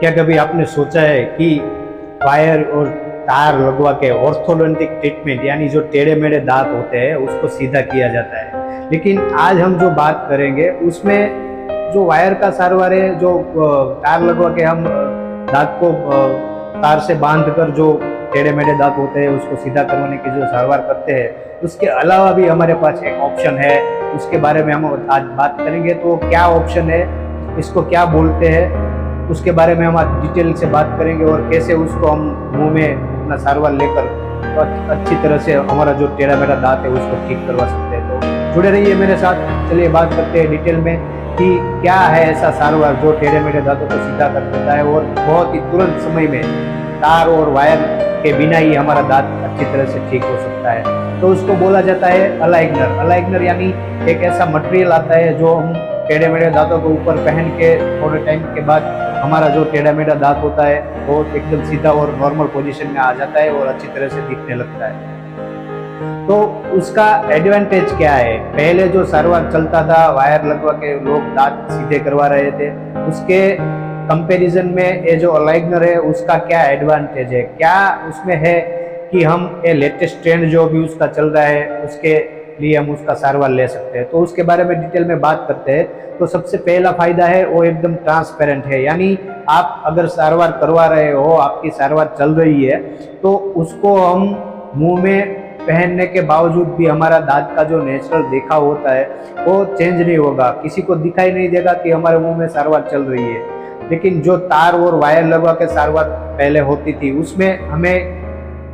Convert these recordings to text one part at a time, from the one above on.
क्या कभी आपने सोचा है कि वायर और तार लगवा के ऑर्थोडोंटिक ट्रीटमेंट यानी जो टेढ़े मेढ़े दांत होते हैं उसको सीधा किया जाता है। लेकिन आज हम जो बात करेंगे उसमें जो वायर का सारवार है, जो तार लगवा के हम दांत को तार से बांध कर जो टेढ़े मेढ़े दांत होते हैं उसको सीधा करवाने की जो सारवार करते हैं, उसके अलावा भी हमारे पास एक ऑप्शन है। उसके बारे में हम आज बात करेंगे। तो क्या ऑप्शन है, इसको क्या बोलते हैं, उसके बारे में हम आज डिटेल से बात करेंगे और कैसे उसको हम मुंह में अपना सारवार लेकर तो अच्छी तरह से हमारा जो टेढ़ा मेढ़ा दांत है उसको ठीक करवा सकते हैं। तो जुड़े रहिए मेरे साथ। चलिए बात करते हैं डिटेल में कि क्या है ऐसा सारवार जो टेढ़े मेढ़े दांतों को सीधा कर देता है और बहुत ही तुरंत समय में तार और वायर के बिना ही हमारा दांत अच्छी तरह से ठीक हो सकता है। तो उसको बोला जाता है अलाइनर। अलाइनर यानी एक ऐसा मटेरियल आता है जो हम टेढ़े मेढ़े दांतों के ऊपर पहन के थोड़े टाइम के बाद हमारा जो टेढ़ा मेढ़ा दांत होता है वो एकदम सीधा और नॉर्मल पोजीशन में आ जाता है और अच्छी तरह से दिखने लगता है। तो उसका एडवांटेज क्या है? पहले जो सारवार चलता था, वायर लगवा के लोग दांत सीधे करवा रहे थे, उसके कंपैरिजन में ये जो अलाइनर है उसका क्या एडवांटेज है, क्या उसमें है कि हम ये लेटेस्ट ट्रेंड जो भी उसका चल रहा है उसके लिए हम उसका सारवार ले सकते हैं। तो उसके बारे में डिटेल में बात करते हैं। तो सबसे पहला फायदा है वो एकदम ट्रांसपेरेंट है, यानी आप अगर सारवार करवा रहे हो, आपकी सारवार चल रही है, तो उसको हम मुंह में पहनने के बावजूद भी हमारा दांत का जो नेचुरल देखा होता है वो चेंज नहीं होगा। किसी को दिखाई नहीं देगा कि हमारे मुंह में सारवार चल रही है। लेकिन जो तार और वायर लगवा के सारवार पहले होती थी उसमें हमें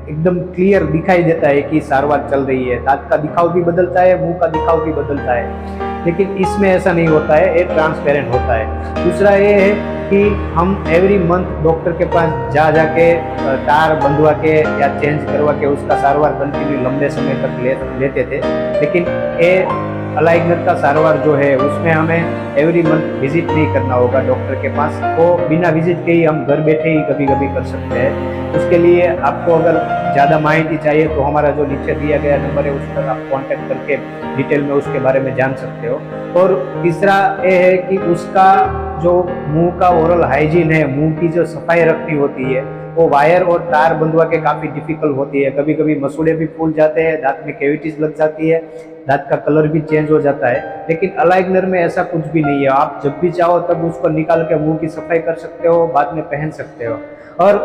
एकदम क्लियर दिखाई देता है कि सारवार चल रही है, दांत का दिखाव भी बदलता है, मुंह का दिखाव भी बदलता है। लेकिन इसमें ऐसा नहीं होता है, ये ट्रांसपेरेंट होता है। दूसरा ये है कि हम एवरी मंथ डॉक्टर के पास जाके तार बंधवा के या चेंज करवा के उसका सारवार कंटिन्यू लंबे समय तक लेते थे। लेकिन ये अलाइनर का सारवार जो है उसमें हमें एवरी मंथ विजिट नहीं करना होगा डॉक्टर के पास, वो बिना विजिट के ही हम घर बैठे ही कभी कभी कर सकते हैं। उसके लिए आपको अगर ज़्यादा माहिती चाहिए तो हमारा जो नीचे दिया गया नंबर है उस पर आप कांटेक्ट करके डिटेल में उसके बारे में जान सकते हो। और तीसरा ये है कि उसका जो मुंह का ओरल हाइजीन है, मुंह की जो सफाई रखनी होती है वो वायर और तार बंधवा के काफ़ी डिफिकल्ट होती है। कभी कभी मसूड़े भी फूल जाते हैं, दांत में कैविटीज लग जाती है, दांत का कलर भी चेंज हो जाता है। लेकिन अलाइनर में ऐसा कुछ भी नहीं है, आप जब भी चाहो तब उसको निकाल के मुंह की सफाई कर सकते हो, बाद में पहन सकते हो। और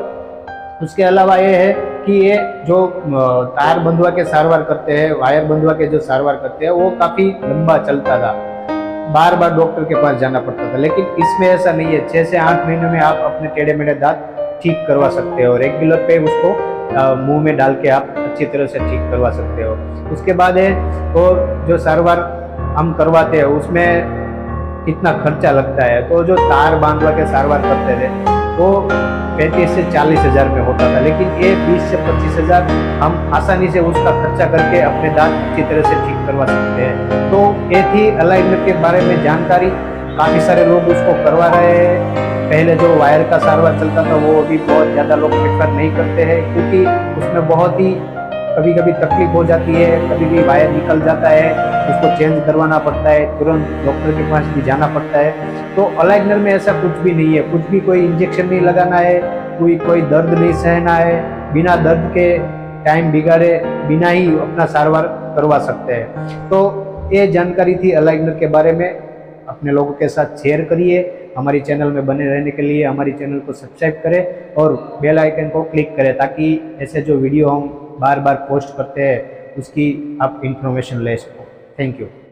उसके अलावा ये है कि ये जो तार बंधवा के सारवार करते हैं, वायर बंधवा के जो सारवार करते हैं वो काफ़ी लंबा चलता था, बार बार डॉक्टर के पास जाना पड़ता था। लेकिन इसमें ऐसा नहीं है, 6 से 8 महीने में आप अपने टेढ़े मेढ़े दांत ठीक करवा सकते हो। रेगुलर पे उसको मुंह में डाल के आप अच्छी तरह से ठीक करवा सकते हो। उसके बाद है तो जो सारवार हम करवाते हैं उसमें कितना खर्चा लगता है। तो जो तार बांधवा के सारवार करते थे वो 35 से 40 हज़ार में होता था, लेकिन ये 20 से 25 हज़ार हम आसानी से उसका खर्चा करके अपने दांत अच्छी तरह से ठीक करवा सकते हैं। तो ये थी अलाइनर के बारे में जानकारी। काफ़ी सारे लोग उसको करवा रहे हैं। पहले जो वायर का सारवार चलता था वो अभी बहुत ज़्यादा लोग प्रेफर नहीं करते हैं, क्योंकि उसमें बहुत ही कभी कभी तकलीफ हो जाती है, कभी भी वायर निकल जाता है, उसको चेंज करवाना पड़ता है, तुरंत डॉक्टर के पास भी जाना पड़ता है। तो अलाइनर में ऐसा कुछ भी नहीं है, कुछ भी कोई इंजेक्शन नहीं लगाना है, कोई दर्द नहीं सहना है, बिना दर्द के टाइम बिगाड़े बिना ही अपना सारवार करवा सकते हैं। तो ये जानकारी थी अलाइनर के बारे में, अपने लोगों के साथ शेयर करिए। हमारी चैनल में बने रहने के लिए हमारी चैनल को सब्सक्राइब करें और बेल आइकन को क्लिक करें, ताकि ऐसे जो वीडियो हम बार बार पोस्ट करते हैं उसकी आप इंफॉर्मेशन ले सको। Thank you.